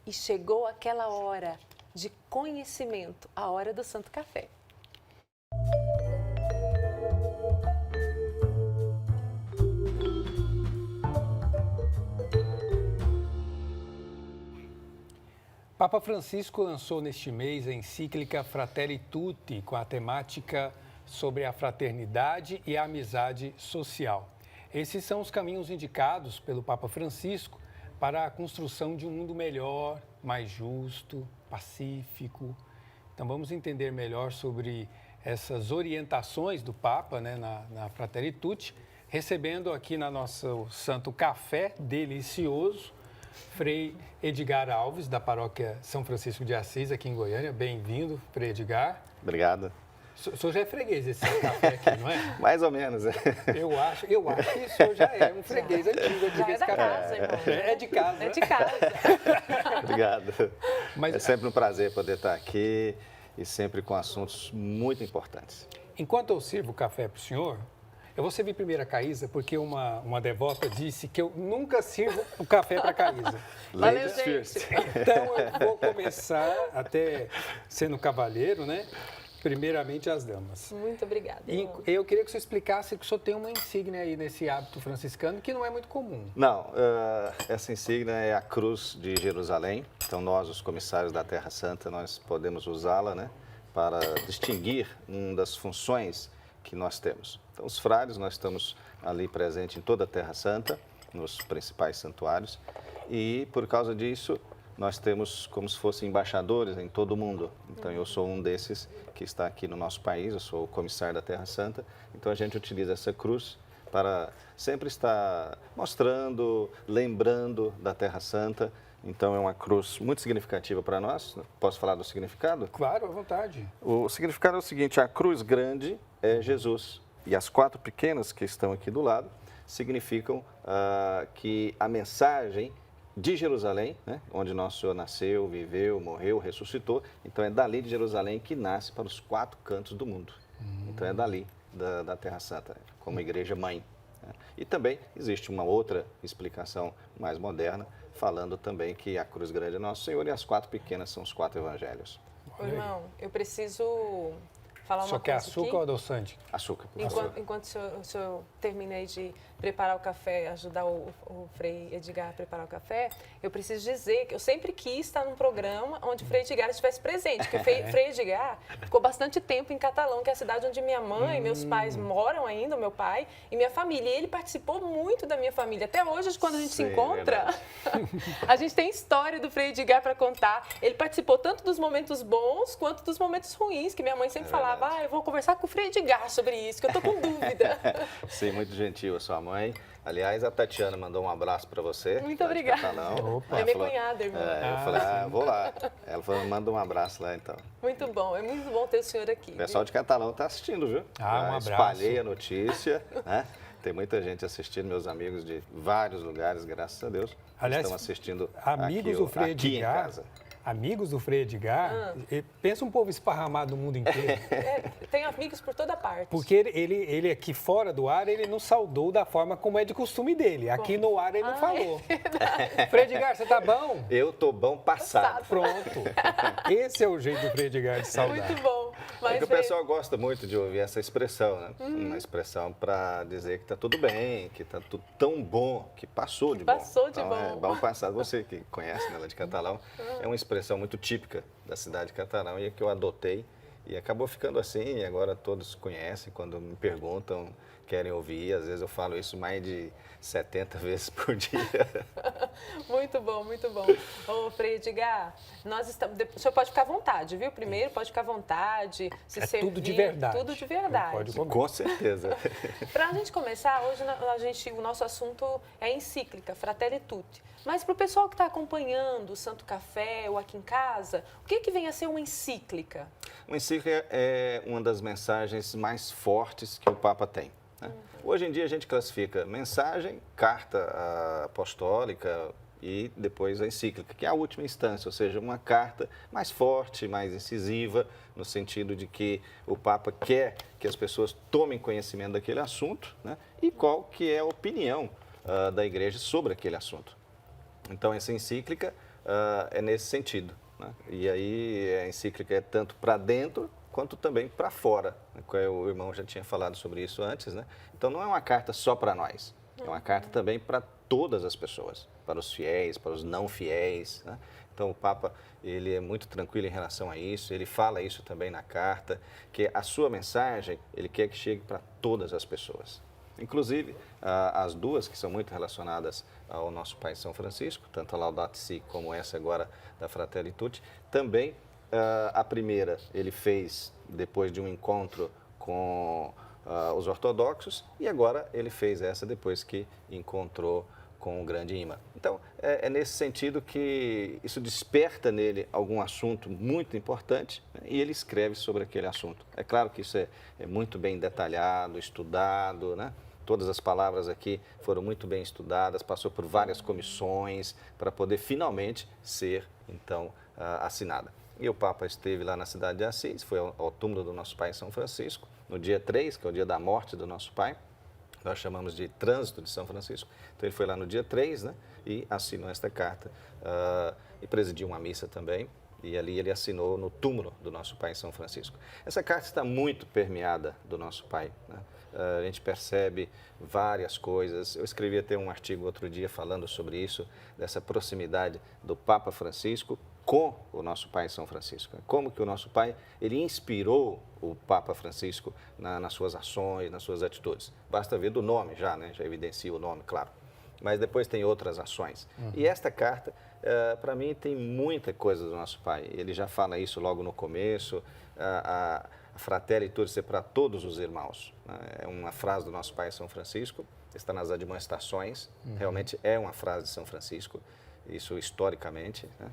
e chegou aquela hora de conhecimento, a hora do Santo Café. Papa Francisco lançou neste mês a encíclica Fratelli Tutti, com a temática sobre a fraternidade e a amizade social. Esses são os caminhos indicados pelo Papa Francisco para a construção de um mundo melhor, mais justo, pacífico. Então vamos entender melhor sobre essas orientações do Papa, né, na Fratelli Tutti, recebendo aqui na nosso Santo Café delicioso, Frei Edgar Alves, da Paróquia São Francisco de Assis, aqui em Goiânia. Bem-vindo, Frei Edgar. Obrigado. O senhor já é freguês desse café aqui, não é? Mais ou menos. Eu acho que o senhor já é um freguês antigo aqui desse café. Casa, irmão. É de casa. É de casa. Obrigado. Mas, é sempre um prazer poder estar aqui e sempre com assuntos muito importantes. enquanto eu sirvo o café para o senhor, eu vou servir primeiro a Caísa, porque uma devota disse que eu nunca sirvo o café para a Caísa. Valeu, Ladies gente. first. Então, eu vou começar, até sendo cavalheiro, né? Primeiramente as damas. Muito obrigada. E irmão. eu queria que o senhor explicasse que o senhor tem uma insígnia aí nesse hábito franciscano que não é muito comum. Não, essa insígnia é a Cruz de Jerusalém. Então, nós, os comissários da Terra Santa, nós podemos usá-la, né, para distinguir uma das funções que nós temos. Então, os frades, nós estamos ali presentes em toda a Terra Santa, nos principais santuários, e por causa disso, nós temos como se fossem embaixadores em todo o mundo. Então, eu sou um desses que está aqui no nosso país, eu sou o comissário da Terra Santa, então a gente utiliza essa cruz para sempre estar mostrando, lembrando da Terra Santa. Então, é uma cruz muito significativa para nós. Posso falar do significado? Claro, à vontade. O significado é o seguinte: a cruz grande é Jesus e as 4 pequenas que estão aqui do lado significam que a mensagem de Jerusalém, né, onde Nosso Senhor nasceu, viveu, morreu, ressuscitou, então é dali de Jerusalém que nasce para os 4 cantos do mundo. Então é dali, da Terra Santa, como igreja mãe. Né? E também existe uma outra explicação mais moderna, falando também que a cruz grande é Nosso Senhor e as 4 pequenas são os 4 evangelhos. Ô, irmão, eu preciso falar uma Só quer coisa açúcar aqui. ou adoçante? Açúcar, por favor. Enquanto o senhor termina aí de preparar o café, ajudar o Frei Edgar a preparar o café, eu preciso dizer que eu sempre quis estar num programa onde o Frei Edgar estivesse presente, porque o Frei Edgar ficou bastante tempo em Catalão, que é a cidade onde minha mãe e meus pais moram ainda, o meu pai e minha família. E ele participou muito da minha família. Até hoje, quando a gente se Sim, encontra, a gente tem história do Frei Edgar para contar. Ele participou tanto dos momentos bons quanto dos momentos ruins, que minha mãe sempre falava, eu vou conversar com o Frei Edgar sobre isso, que eu tô com dúvida. Sim, muito gentil a sua mãe. Aliás, a Tatiana mandou um abraço para você. Muito lá de obrigada. Catalão. Opa. É Ela minha falou- cunhada, irmão. Eu falei, vou lá. Ela falou, manda um abraço lá, então. Muito bom, é muito bom ter o senhor aqui. O pessoal de Catalão está assistindo, viu? Um Já abraço. espalhei a notícia, né? Tem muita gente assistindo, meus amigos de vários lugares, graças a Deus. Aliás, estão assistindo amigos aqui, do Frei aqui em Edgar, casa. amigos do Frei Edgar, pensa um povo esparramado no mundo inteiro. Tem amigos por toda parte. Porque ele aqui fora do ar, ele não saudou da forma como é de costume dele. Aqui no ar ele não falou. Frei Edgar, você tá bom? Eu tô bom passado. Pronto. Esse é o jeito do Frei Edgar de saudar. Muito bom. É Mas que o pessoal gosta muito de ouvir essa expressão, né? Uma expressão para dizer que está tudo bem, que está tudo tão bom, que passou de bom. passou de Então, bom. É bom passado. Você que conhece, né, lá de Catalão, é uma expressão muito típica da cidade de Catalão e que eu adotei e acabou ficando assim, e agora todos conhecem, quando me perguntam, querem ouvir, às vezes eu falo isso mais de 70 vezes por dia. Muito bom, muito bom. Ô, Frei Edgar, nós estamos... O senhor pode ficar à vontade, viu? Primeiro, pode ficar à vontade, se É servir. tudo de verdade. Tudo de verdade. Pode comer. Com certeza. Para a gente começar, hoje o nosso assunto é encíclica, Fratelli Tutti. Mas para o pessoal que está acompanhando o Santo Café ou aqui em casa, o que vem a ser uma encíclica? Uma encíclica é uma das mensagens mais fortes que o Papa tem. Né? Hoje em dia a gente classifica mensagem, carta apostólica e depois a encíclica, que é a última instância, ou seja, uma carta mais forte, mais incisiva, no sentido de que o Papa quer que as pessoas tomem conhecimento daquele assunto, né? E qual que é a opinião da Igreja sobre aquele assunto. Então, essa encíclica é nesse sentido, né? E aí a encíclica é tanto para dentro quanto também para fora. O irmão já tinha falado sobre isso antes, né? Então não é uma carta só para nós, é uma carta também para todas as pessoas, para os fiéis, para os não fiéis, né? Então o Papa, ele é muito tranquilo em relação a isso, ele fala isso também na carta, que a sua mensagem, ele quer que chegue para todas as pessoas. Inclusive, as duas que são muito relacionadas ao nosso Pai São Francisco, tanto a Laudato Si como essa agora da Fratelli Tutti, também a primeira ele fez depois de um encontro com os ortodoxos e agora ele fez essa depois que encontrou com o grande imã. Então, é nesse sentido que isso desperta nele algum assunto muito importante, né, e ele escreve sobre aquele assunto. É claro que isso é muito bem detalhado, estudado, né? Todas as palavras aqui foram muito bem estudadas, passou por várias comissões para poder finalmente ser, então, assinada. E o Papa esteve lá na cidade de Assis, foi ao túmulo do nosso Pai São Francisco, no dia 3, que é o dia da morte do nosso Pai. Nós chamamos de trânsito de São Francisco. Então ele foi lá no dia 3, né, e assinou esta carta e presidiu uma missa também. E ali ele assinou no túmulo do nosso Pai São Francisco. Essa carta está muito permeada do nosso Pai, né? A gente percebe várias coisas. Eu escrevi até um artigo outro dia falando sobre isso, dessa proximidade do Papa Francisco com o nosso Pai São Francisco. Como que o nosso Pai, ele inspirou o Papa Francisco nas suas ações, nas suas atitudes. Basta ver do nome já, né? Já evidencia o nome, claro. Mas depois tem outras ações. E esta carta, para mim, tem muita coisa do nosso Pai. Ele já fala isso logo no começo, a Fratelli Tutti para todos os irmãos. É uma frase do nosso Pai São Francisco, está nas admoestações, realmente é uma frase de São Francisco, isso historicamente, né?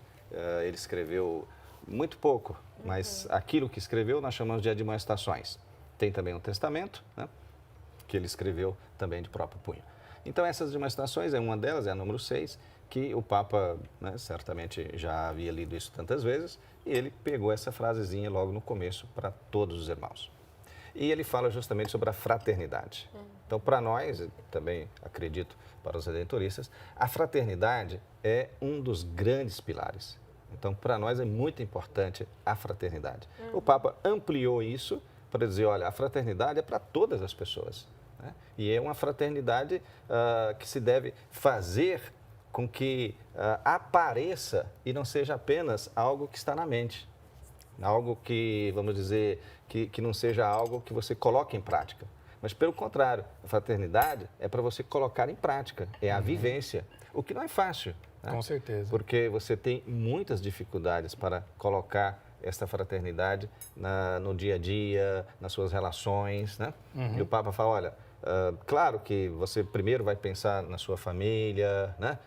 Ele escreveu muito pouco, mas aquilo que escreveu nós chamamos de admoestações. Tem também um testamento, né, que ele escreveu também de próprio punho. Então essas admoestações, uma delas é a número 6, que o Papa, né, certamente já havia lido isso tantas vezes, e ele pegou essa frasezinha logo no começo para todos os irmãos. E ele fala justamente sobre a fraternidade. Então, para nós, também acredito para os redentoristas, a fraternidade é um dos grandes pilares. Então, para nós é muito importante a fraternidade. O Papa ampliou isso para dizer, olha, a fraternidade é para todas as pessoas, né? E é uma fraternidade que se deve fazer com que apareça e não seja apenas algo que está na mente. Algo que, vamos dizer, que não seja algo que você coloque em prática. Mas, pelo contrário, a fraternidade é para você colocar em prática, é a vivência, o que não é fácil, né? Com certeza. Porque você tem muitas dificuldades para colocar essa fraternidade no dia a dia, nas suas relações, né? E o Papa fala, olha, claro que você primeiro vai pensar na sua família, né?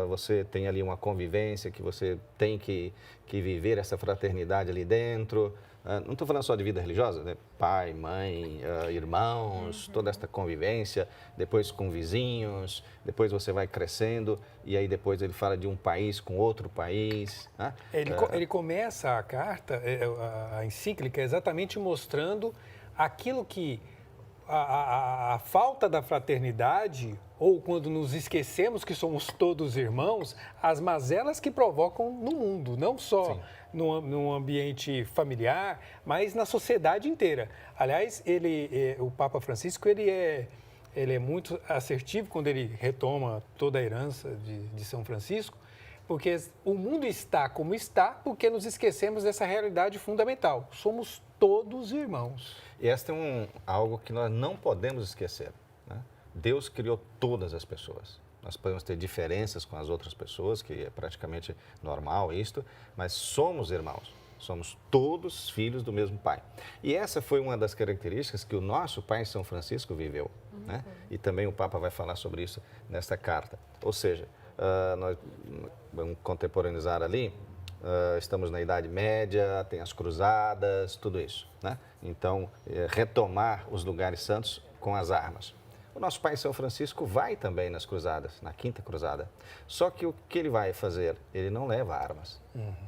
Você tem ali uma convivência que você tem que viver essa fraternidade ali dentro. Não estou falando só de vida religiosa, né? Pai, mãe, irmãos, toda esta convivência, depois com vizinhos, depois você vai crescendo e aí depois ele fala de um país com outro país, né? Ele começa a carta, a encíclica, exatamente mostrando aquilo que a falta da fraternidade, ou quando nos esquecemos que somos todos irmãos, as mazelas que provocam no mundo, não só num ambiente familiar, mas na sociedade inteira. Aliás, o Papa Francisco, ele é muito assertivo quando ele retoma toda a herança de São Francisco, porque o mundo está como está porque nos esquecemos dessa realidade fundamental. Somos todos irmãos. E esta é algo que nós não podemos esquecer, né? Deus criou todas as pessoas. Nós podemos ter diferenças com as outras pessoas, que é praticamente normal isto, mas somos irmãos. Somos todos filhos do mesmo Pai. E essa foi uma das características que o nosso Pai São Francisco viveu, né? E também o Papa vai falar sobre isso nesta carta. Ou seja, nós vamos contemporaneizar ali, estamos na Idade Média, tem as cruzadas, tudo isso, né? Então, retomar os lugares santos com as armas. O nosso Pai São Francisco vai também nas cruzadas, na Quinta Cruzada. Só que o que ele vai fazer? Ele não leva armas,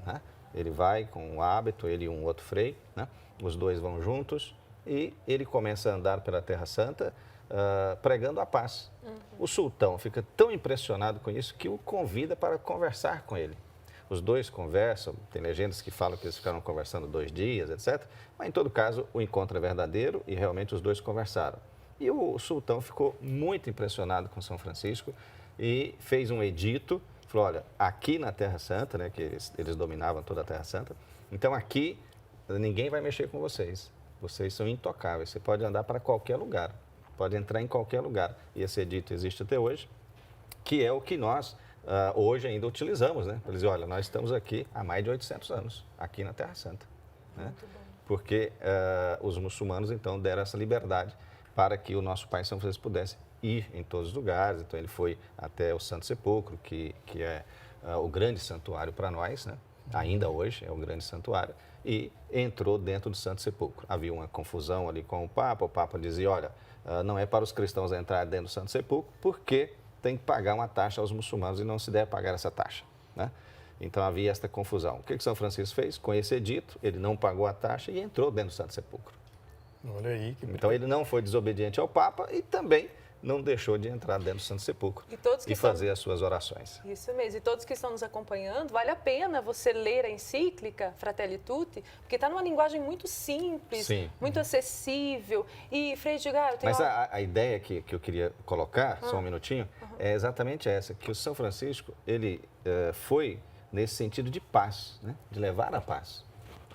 né? Ele vai com um hábito, ele e um outro frei, né? Os dois vão juntos e ele começa a andar pela Terra Santa pregando a paz. O sultão fica tão impressionado com isso que o convida para conversar com ele. os dois conversam, tem legendas que falam que eles ficaram conversando 2 dias, etc. Mas, em todo caso, o encontro é verdadeiro e realmente os dois conversaram. E o sultão ficou muito impressionado com São Francisco e fez um edito, falou, olha, aqui na Terra Santa, né, que eles dominavam toda a Terra Santa, então aqui ninguém vai mexer com vocês. Vocês são intocáveis, você pode andar para qualquer lugar, pode entrar em qualquer lugar. E esse edito existe até hoje, que é o que nós hoje ainda utilizamos, né? Para dizer, olha, nós estamos aqui há mais de 800 anos, aqui na Terra Santa. Né? Porque os muçulmanos, então, deram essa liberdade para que o nosso pai São Francisco pudesse ir em todos os lugares. Então, ele foi até o Santo Sepulcro, que é o grande santuário para nós, né? Ainda hoje é o grande santuário, e entrou dentro do Santo Sepulcro. Havia uma confusão ali com o Papa dizia, olha, não é para os cristãos entrar dentro do Santo Sepulcro, porque tem que pagar uma taxa aos muçulmanos e não se deve pagar essa taxa. Né? Então havia esta confusão. O que São Francisco fez? Com esse edito, ele não pagou a taxa e entrou dentro do Santo Sepulcro. Olha aí. Então ele não foi desobediente ao Papa e também não deixou de entrar dentro do Santo Sepulcro e fazer as suas orações. Isso mesmo. E todos que estão nos acompanhando, vale a pena você ler a encíclica Fratelli Tutti, porque está numa linguagem muito simples, muito acessível. E, Frei Edgar, eu tenho... Mas a ideia que eu queria colocar, só um minutinho, é exatamente essa, que o São Francisco, ele foi nesse sentido de paz, né? De levar a paz.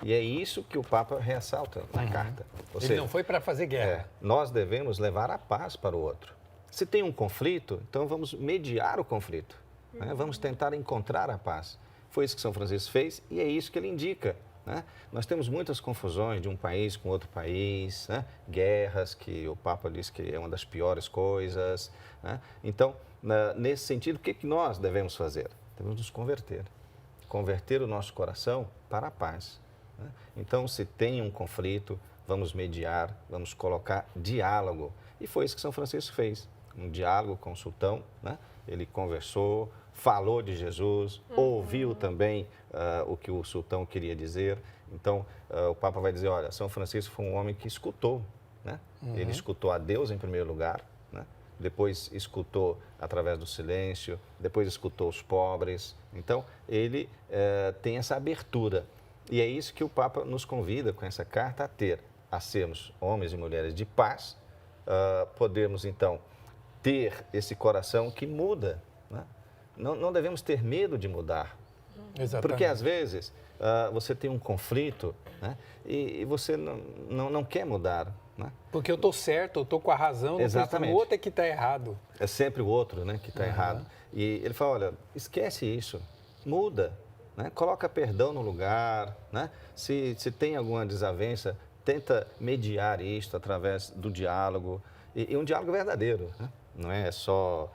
E é isso que o Papa ressalta na carta. Ou ele seja, não foi para fazer guerra. Nós devemos levar a paz para o outro. Se tem um conflito, então vamos mediar o conflito. Né? Vamos tentar encontrar a paz. Foi isso que São Francisco fez e é isso que ele indica. Né? Nós temos muitas confusões de um país com outro país, né? Guerras, que o Papa diz que é uma das piores coisas. Né? Então, nesse sentido, o que nós devemos fazer? Devemos nos converter. Converter o nosso coração para a paz. Né? Então, se tem um conflito, vamos mediar, vamos colocar diálogo. E foi isso que São Francisco fez. Um diálogo com o sultão, né? Ele conversou, falou de Jesus, ouviu também o que o sultão queria dizer. Então, o Papa vai dizer, olha, São Francisco foi um homem que escutou, né? Ele escutou a Deus em primeiro lugar, né? Depois escutou através do silêncio, depois escutou os pobres. Então, ele tem essa abertura. E é isso que o Papa nos convida com essa carta a sermos homens e mulheres de paz, podemos, então, ter esse coração que muda. Né? Não devemos ter medo de mudar. Exatamente. Porque, às vezes, você tem um conflito, né? e você não quer mudar. Né? Porque eu estou certo, eu estou com a razão, exatamente. O outro é que está errado. É sempre o outro, né, que está errado. E ele fala, olha, esquece isso, muda, né? Coloca perdão no lugar. Né? Se tem alguma desavença, tenta mediar isto através do diálogo. E um diálogo verdadeiro, né? Não é só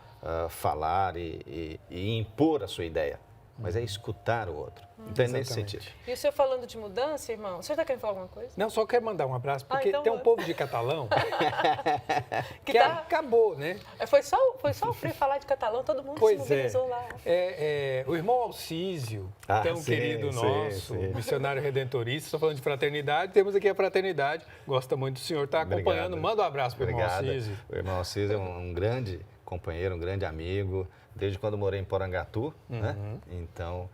falar e impor a sua ideia, mas é escutar o outro. Então é nesse sentido. E o senhor falando de mudança, irmão, o senhor está querendo falar alguma coisa? Não, só quero mandar um abraço, porque então tem um povo de catalão que acabou, né? Foi só o Frei falar de catalão, todo mundo se mobilizou lá. O irmão Alcísio, tão querido nosso, missionário redentorista, estou falando de fraternidade, temos aqui a fraternidade, gosta muito do senhor, está acompanhando, manda um abraço para o irmão Alcísio. O irmão Alcísio é um grande companheiro, um grande amigo, desde quando morei em Porangatu, né? Então,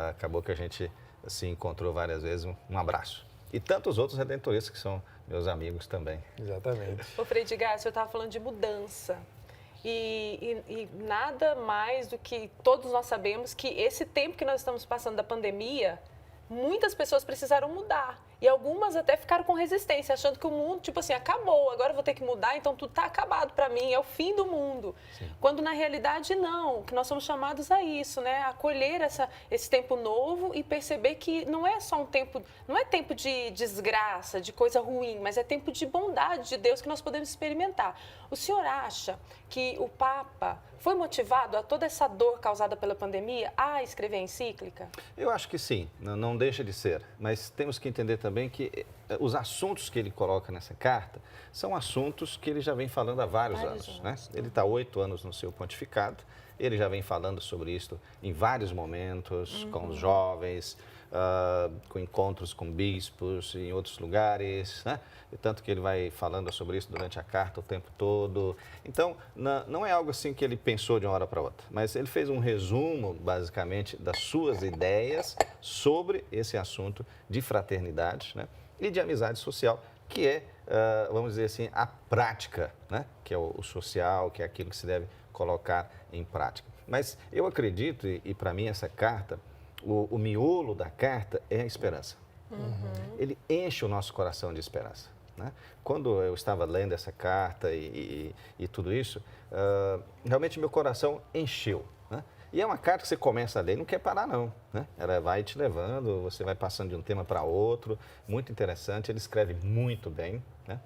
acabou que a gente se encontrou várias vezes. Um abraço. E tantos outros redentoristas que são meus amigos também. Exatamente. Ô, Frei Edgar, o senhor estava falando de mudança. E nada mais do que todos nós sabemos que esse tempo que nós estamos passando da pandemia, muitas pessoas precisaram mudar. E algumas até ficaram com resistência, achando que o mundo, tipo assim, acabou, agora eu vou ter que mudar, então tudo está acabado para mim, é o fim do mundo. Sim. Quando na realidade não, que nós somos chamados a isso, né? A acolher esse tempo novo e perceber que não é só um tempo, não é tempo de desgraça, de coisa ruim, mas é tempo de bondade de Deus que nós podemos experimentar. O senhor acha que o Papa foi motivado a toda essa dor causada pela pandemia a escrever a encíclica? Eu acho que sim, não deixa de ser. Mas temos que entender também que os assuntos que ele coloca nessa carta são assuntos que ele já vem falando há vários anos. Né? Ele está 8 anos no seu pontificado Ele já vem falando sobre isso em vários momentos, com os jovens, com encontros com bispos em outros lugares, né? E tanto que ele vai falando sobre isso durante a carta o tempo todo. Então, não é algo assim que ele pensou de uma hora para outra, mas ele fez um resumo, basicamente, das suas ideias sobre esse assunto de fraternidade, né? E de amizade social, que é, vamos dizer assim, a prática, né? Que é o social, que é aquilo que se deve colocar em prática. Mas eu acredito, e para mim essa carta, o miolo da carta é a esperança. Ele enche o nosso coração de esperança, né? Quando eu estava lendo essa carta e tudo isso, realmente meu coração encheu, né? E é uma carta que você começa a ler e não quer parar não, né? Ela vai te levando, você vai passando de um tema para outro, muito interessante, ele escreve muito bem, né?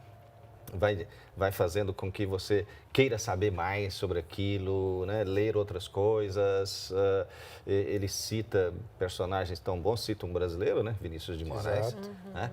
Vai fazendo com que você queira saber mais sobre aquilo, né? Ler outras coisas. Ele cita personagens tão bons, cita um brasileiro, né? Vinícius de Moraes, né?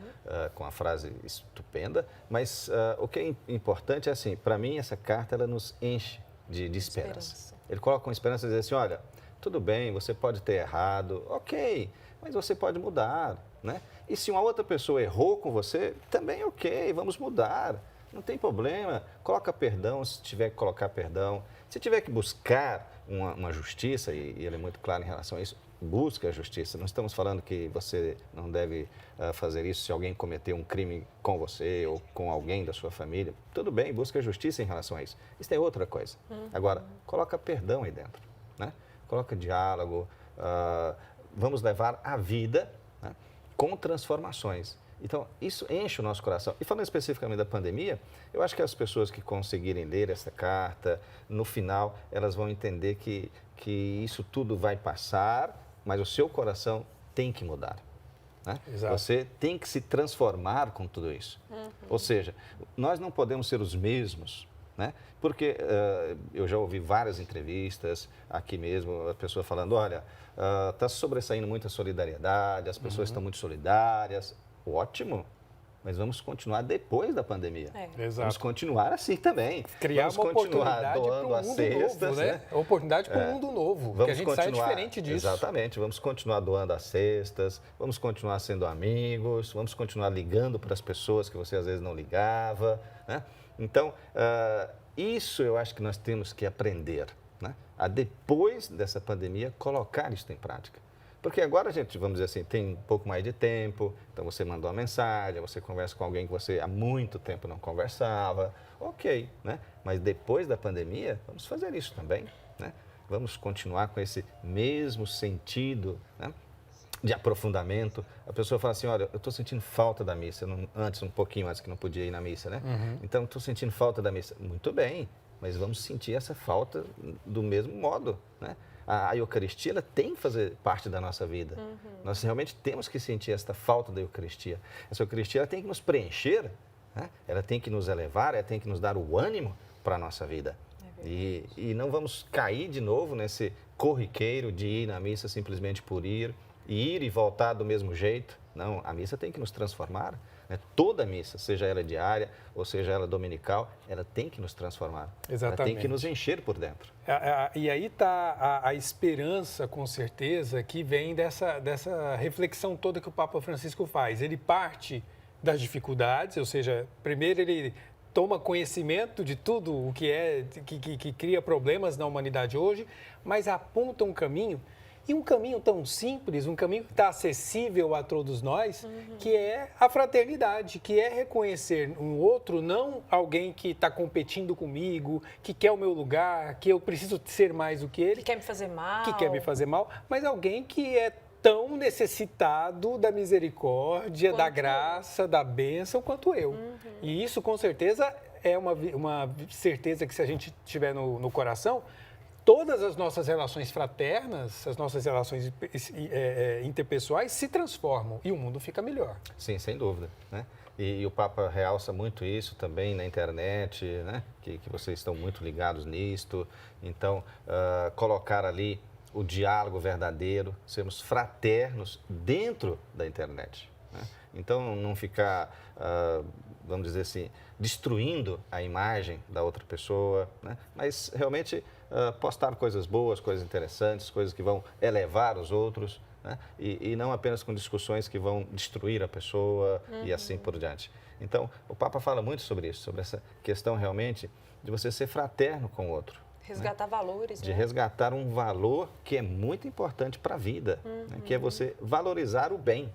Com a frase estupenda. Mas o que é importante é assim, para mim essa carta ela nos enche de esperança. Ele coloca com esperança e diz assim, olha, tudo bem, você pode ter errado, ok, mas você pode mudar, né? E se uma outra pessoa errou com você, também ok, vamos mudar. Não tem problema, coloca perdão se tiver que colocar perdão. Se tiver que buscar uma justiça, e ele é muito claro em relação a isso, busca a justiça. Não estamos falando que você não deve fazer isso se alguém cometeu um crime com você ou com alguém da sua família. Tudo bem, busca a justiça em relação a isso. Isso é outra coisa. Agora, coloca perdão aí dentro, né? Coloca diálogo, vamos levar a vida, né, com transformações. Então, isso enche o nosso coração. E falando especificamente da pandemia, eu acho que as pessoas que conseguirem ler essa carta, no final, elas vão entender que isso tudo vai passar, mas o seu coração tem que mudar, né? Você tem que se transformar com tudo isso. Ou seja, nós não podemos ser os mesmos, né? Porque eu já ouvi várias entrevistas aqui mesmo, a pessoa falando, olha, está sobressaindo muita solidariedade, as pessoas estão muito solidárias. Ótimo, mas vamos continuar depois da pandemia. Vamos continuar assim também. Criar vamos uma oportunidade doando para as um mundo cestas, novo, né? Oportunidade para um mundo novo, vamos que a gente saia diferente disso. Exatamente, vamos continuar doando as cestas, vamos continuar sendo amigos, vamos continuar ligando para as pessoas que você às vezes não ligava, né? Então, isso eu acho que nós temos que aprender, né? A depois dessa pandemia, colocar isso em prática. Porque agora a gente, vamos dizer assim, tem um pouco mais de tempo, então você mandou uma mensagem, você conversa com alguém que você há muito tempo não conversava, ok, né? Mas depois da pandemia, vamos fazer isso também, né? Vamos continuar com esse mesmo sentido, né, de aprofundamento. A pessoa fala assim, olha, eu estou sentindo falta da missa, um pouquinho antes que não podia ir na missa, né? Então, estou sentindo falta da missa. Muito bem, mas vamos sentir essa falta do mesmo modo, né? A Eucaristia ela tem que fazer parte da nossa vida. Nós realmente temos que sentir esta falta da Eucaristia. Essa Eucaristia ela tem que nos preencher, né? Ela tem que nos elevar, ela tem que nos dar o ânimo para a nossa vida. E não vamos cair de novo nesse corriqueiro de ir na missa simplesmente por ir e voltar do mesmo jeito. Não, a missa tem que nos transformar, né? Toda missa, seja ela diária ou seja ela dominical, ela tem que nos transformar. Exatamente. Ela tem que nos encher por dentro. E aí está a esperança, com certeza, que vem dessa reflexão toda que o Papa Francisco faz. Ele parte das dificuldades, ou seja, primeiro ele toma conhecimento de tudo o que cria problemas na humanidade hoje, mas aponta um caminho. E um caminho tão simples, um caminho que está acessível a todos nós, que é a fraternidade, que é reconhecer um outro, não alguém que está competindo comigo, que quer o meu lugar, que eu preciso ser mais do que ele. Que quer me fazer mal. Que quer me fazer mal, mas alguém que é tão necessitado da misericórdia, da graça, da bênção quanto eu. E isso, com certeza, é uma certeza que se a gente tiver no coração, todas as nossas relações fraternas, as nossas relações interpessoais se transformam e o mundo fica melhor. Sim, sem dúvida, né? E o Papa realça muito isso também na internet, né? Que vocês estão muito ligados nisto. Então, colocar ali o diálogo verdadeiro, sermos fraternos dentro da internet, né? Então, não ficar, vamos dizer assim, destruindo a imagem da outra pessoa, né? Mas realmente postar coisas boas, coisas interessantes, coisas que vão elevar os outros, né? E não apenas com discussões que vão destruir a pessoa e assim por diante. Então, o Papa fala muito sobre isso, sobre essa questão realmente de você ser fraterno com o outro. Resgatar valores, De né? resgatar um valor que é muito importante para a vida, né? Que é você valorizar o bem.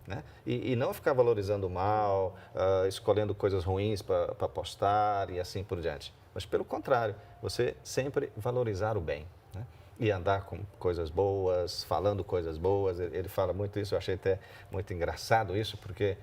Né? E não ficar valorizando o mal, escolhendo coisas ruins para postar e assim por diante. Mas, pelo contrário, você sempre valorizar o bem. Né? E andar com coisas boas, falando coisas boas. Ele fala muito isso, eu achei até muito engraçado isso, porque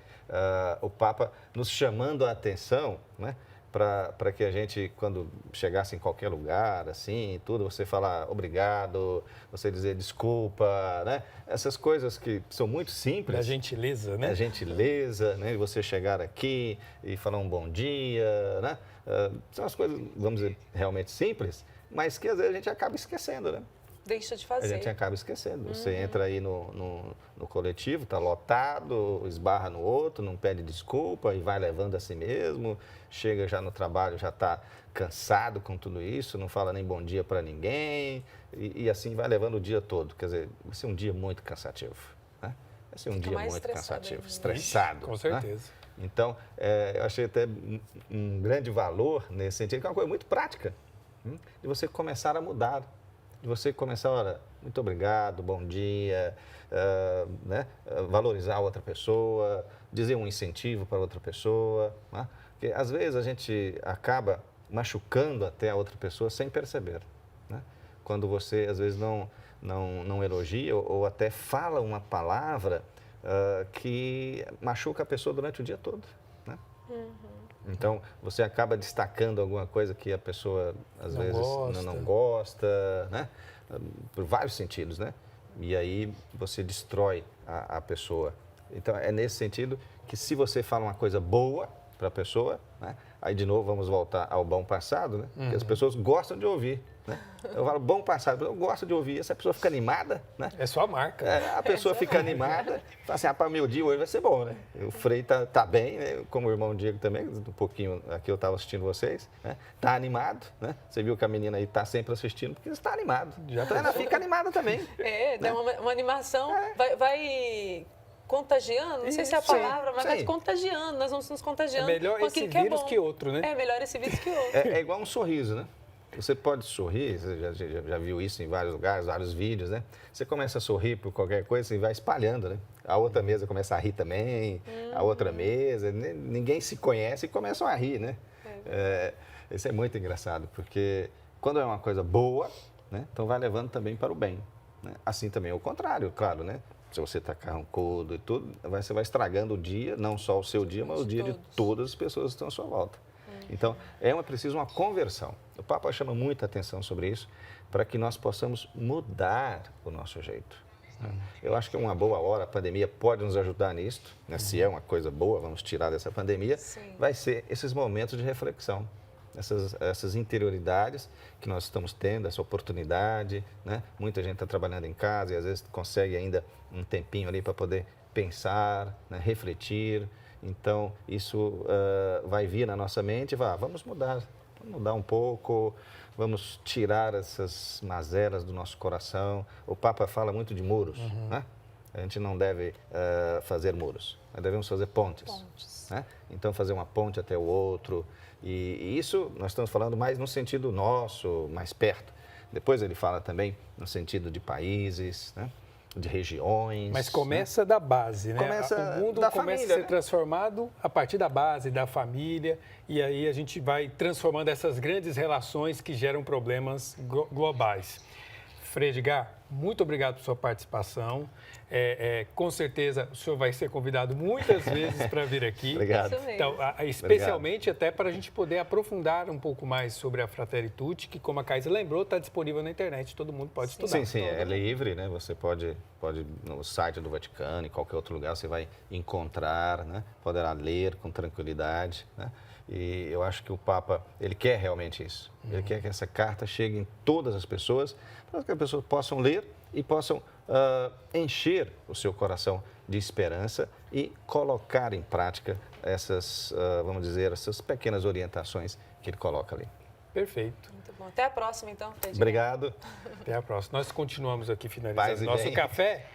o Papa nos chamando a atenção, né? Para que a gente, quando chegasse em qualquer lugar, assim, tudo, você falar obrigado, você dizer desculpa, né? Essas coisas que são muito simples. Da gentileza, né? A gentileza, né? Você chegar aqui e falar um bom dia, né? São as coisas, vamos dizer, realmente simples, mas que às vezes a gente acaba esquecendo, né? Deixa de A fazer. gente acaba esquecendo. Você entra aí no coletivo, está lotado, esbarra no outro, não pede desculpa e vai levando a si mesmo. Chega já no trabalho, já está cansado com tudo isso, não fala nem bom dia para ninguém e assim vai levando o dia todo. Quer dizer, vai ser um dia muito cansativo. Né? Vai ser um Fica dia mais muito estressado cansativo, ainda. estressado. Com né? certeza. Então, eu achei até um grande valor nesse sentido, que é uma coisa muito prática, de você começar a mudar. De você começar, olha, muito obrigado, bom dia, né? Valorizar a outra pessoa, dizer um incentivo para outra pessoa. Né? Porque às vezes a gente acaba machucando até a outra pessoa sem perceber. Né? Quando você, às vezes, não elogia ou até fala uma palavra que machuca a pessoa durante o dia todo. Né? Então, você acaba destacando alguma coisa que a pessoa, às vezes, não gosta, né? Por vários sentidos, né? E aí, você destrói a pessoa. Então, é nesse sentido que se você fala uma coisa boa para a pessoa, né? Aí, de novo, vamos voltar ao bom passado, né? Que as pessoas gostam de ouvir, né? Eu falo bom passado, eu gosto de ouvir. Essa pessoa fica animada, né? É sua marca. A pessoa fica animada, fala assim, para meu dia hoje vai ser bom, né? O Frei tá bem, né? Como o irmão Diego também, um pouquinho aqui eu estava assistindo vocês, né? Tá animado, né? Você viu que a menina aí tá sempre assistindo porque está animado. Então ela fica animada também. Dá uma animação, vai contagiando, não sei se é a Sim, palavra, mas vai sim. contagiando, nós vamos nos contagiando melhor com esse aquilo que é vírus bom. que outro, né? É melhor esse vírus que outro. É igual um sorriso, né? Você pode sorrir, você já viu isso em vários lugares, vários vídeos, né? Você começa a sorrir por qualquer coisa e vai espalhando, né? A outra mesa começa a rir também, a outra mesa, ninguém se conhece e começam a rir, né? Isso é muito engraçado, porque quando é uma coisa boa, né? Então vai levando também para o bem. Né? Assim também é o contrário, claro, né? Se você está carrancudo e tudo, você vai estragando o dia, não só o seu dia, mas o dia de todas as pessoas que estão à sua volta. Então, preciso uma conversão. O Papa chama muita atenção sobre isso, para que nós possamos mudar o nosso jeito. Eu acho que é uma boa hora, a pandemia pode nos ajudar nisso, né? Se é uma coisa boa, vamos tirar dessa pandemia, vai ser esses momentos de reflexão, essas interioridades que nós estamos tendo, essa oportunidade, né? Muita gente está trabalhando em casa e às vezes consegue ainda um tempinho ali para poder pensar, né? Refletir. Então, isso vai vir na nossa mente e vamos mudar um pouco, vamos tirar essas mazelas do nosso coração. O Papa fala muito de muros, né? A gente não deve fazer muros, nós devemos fazer pontes. Né? Então, fazer uma ponte até o outro. E isso nós estamos falando mais no sentido nosso, mais perto. Depois ele fala também no sentido de países, né? De regiões. Mas começa da base, né? Começa o mundo da começa família, a ser né? transformado a partir da base, da família, e aí a gente vai transformando essas grandes relações que geram problemas globais. Frei Edgar, muito obrigado por sua participação. Com certeza o senhor vai ser convidado muitas vezes para vir aqui. Obrigado. Então, especialmente até para a gente poder aprofundar um pouco mais sobre a Fratelli Tutti, que, como a Kaisa lembrou, está disponível na internet, todo mundo pode estudar. Sim, é livre, né? Você pode no site do Vaticano, em qualquer outro lugar, você vai encontrar, né? Poderá ler com tranquilidade, né? E eu acho que o Papa, ele quer realmente isso. Ele quer que essa carta chegue em todas as pessoas, para que as pessoas possam ler e possam encher o seu coração de esperança e colocar em prática essas, vamos dizer, essas pequenas orientações que ele coloca ali. Perfeito. Muito bom. Até a próxima, então, Frei Edgar. Obrigado. Até a próxima. Nós continuamos aqui Paz finalizando e nosso bem. café.